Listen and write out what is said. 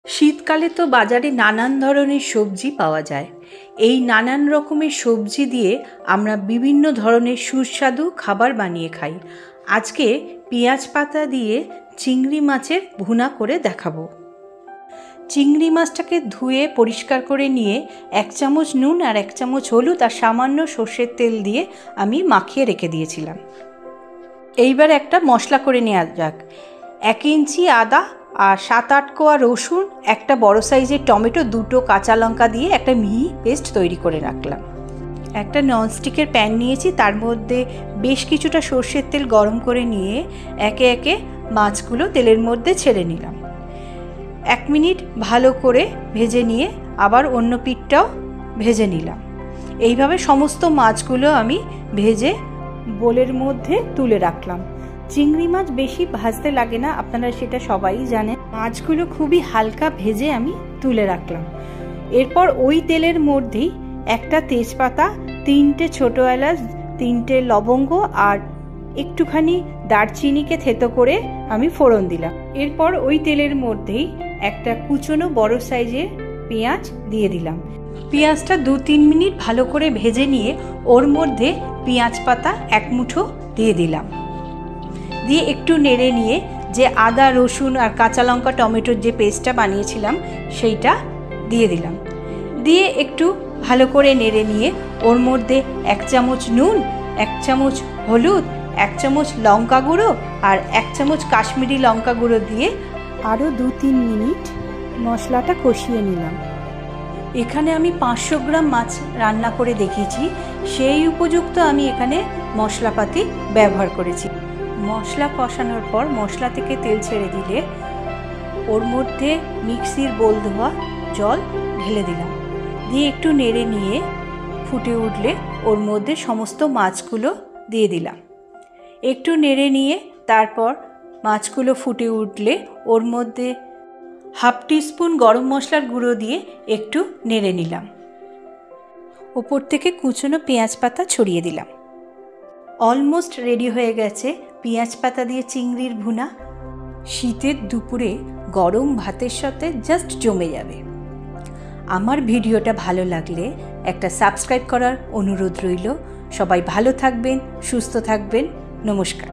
শীতকালে তো বাজারে নানান ধরনের সবজি পাওয়া যায়। এই নানান রকমের সবজি দিয়ে আমরা বিভিন্ন ধরনের সুস্বাদু খাবার বানিয়ে খাই। আজকে পেঁয়াজ পাতা দিয়ে চিংড়ি মাছের ভুনা করে দেখাবো। চিংড়ি মাছটাকে ধুয়ে পরিষ্কার করে নিয়ে 1 চামচ নুন আর 1 চামচ হলুদ আর সামান্য সর্ষের তেল দিয়ে আমি মাখিয়ে রেখে দিয়েছিলাম। এইবার একটা মশলা করে নেওয়া যাক। 1 ইঞ্চি আদা আর 7-8 কোয়া রসুন, একটা বড় সাইজের টমেটো, 2টো কাঁচা লঙ্কা দিয়ে একটা মিহি পেস্ট তৈরি করে রাখলাম। একটা ননস্টিকের প্যান নিয়েছি, তার মধ্যে বেশ কিছুটা সর্ষের তেল গরম করে নিয়ে একে একে মাছগুলো তেলের মধ্যে ছেড়ে নিলাম। 1 মিনিট ভালো করে ভেজে নিয়ে আবার অন্য পিঠটাও ভেজে নিলাম। এইভাবে সমস্ত মাছগুলো আমি ভেজে বোলের মধ্যে তুলে রাখলাম। চিংড়ি মাছ বেশি ভাজতে লাগে না, আপনারা সেটা সবাই জানেন। মাছগুলো খুবই হালকা ভেজে আমি তুলে রাখলাম। এরপর ওই তেলের মধ্যেই একটা তেজপাতা, 3টে ছোটো এলাচ, 3টে লবঙ্গ আর একটুখানি দারচিনিকে থেতো করে আমি ফোড়ন দিলাম। এরপর ওই তেলের মধ্যেই একটা কুচনো বড় সাইজের পেঁয়াজ দিয়ে দিলাম। পেঁয়াজটা 2-3 মিনিট ভালো করে ভেজে নিয়ে ওর মধ্যে পেঁয়াজ পাতা 1 মুঠো দিয়ে দিলাম। দিয়ে একটু নেড়ে নিয়ে যে আদা রসুন আর কাঁচা লঙ্কা টমেটোর যে পেস্টটা বানিয়েছিলাম সেইটা দিয়ে দিলাম। দিয়ে একটু ভালো করে নেড়ে নিয়ে ওর মধ্যে 1 চামচ নুন, 1 চামচ হলুদ, 1 চামচ লঙ্কা গুঁড়ো আর 1 চামচ কাশ্মীরি লঙ্কা গুঁড়ো দিয়ে আরও 2-3 মিনিট মশলাটা কষিয়ে নিলাম। এখানে আমি 500 গ্রাম মাছ রান্না করে দেখিয়েছি, সেই উপযুক্ত আমি এখানে মশলাপাতি ব্যবহার করেছি। মশলা কষানোর পর মশলা থেকে তেল ছেড়ে দিলে ওর মধ্যে মিক্সির বোল ধোয়া জল ঢেলে দিলাম। দিয়ে একটু নেড়ে নিয়ে ফুটে উঠলে ওর মধ্যে সমস্ত মাছগুলো দিয়ে দিলাম। একটু নেড়ে নিয়ে তারপর মাছগুলো ফুটে উঠলে ওর মধ্যে 1/2 টিস্পুন গরম মশলার গুঁড়ো দিয়ে একটু নেড়ে নিলাম। ওপর থেকে কুচনো পেঁয়াজ পাতা ছড়িয়ে দিলাম। অলমোস্ট রেডি হয়ে গেছে পেঁয়াজ পাতা দিয়ে চিংড়ির ভুনা। শীতের দুপুরে গরম ভাতের সাথে জাস্ট জমে যাবে। আমার ভিডিওটা ভালো লাগলে একটা সাবস্ক্রাইব করার অনুরোধ রইল। সবাই ভালো থাকবেন, সুস্থ থাকবেন। নমস্কার।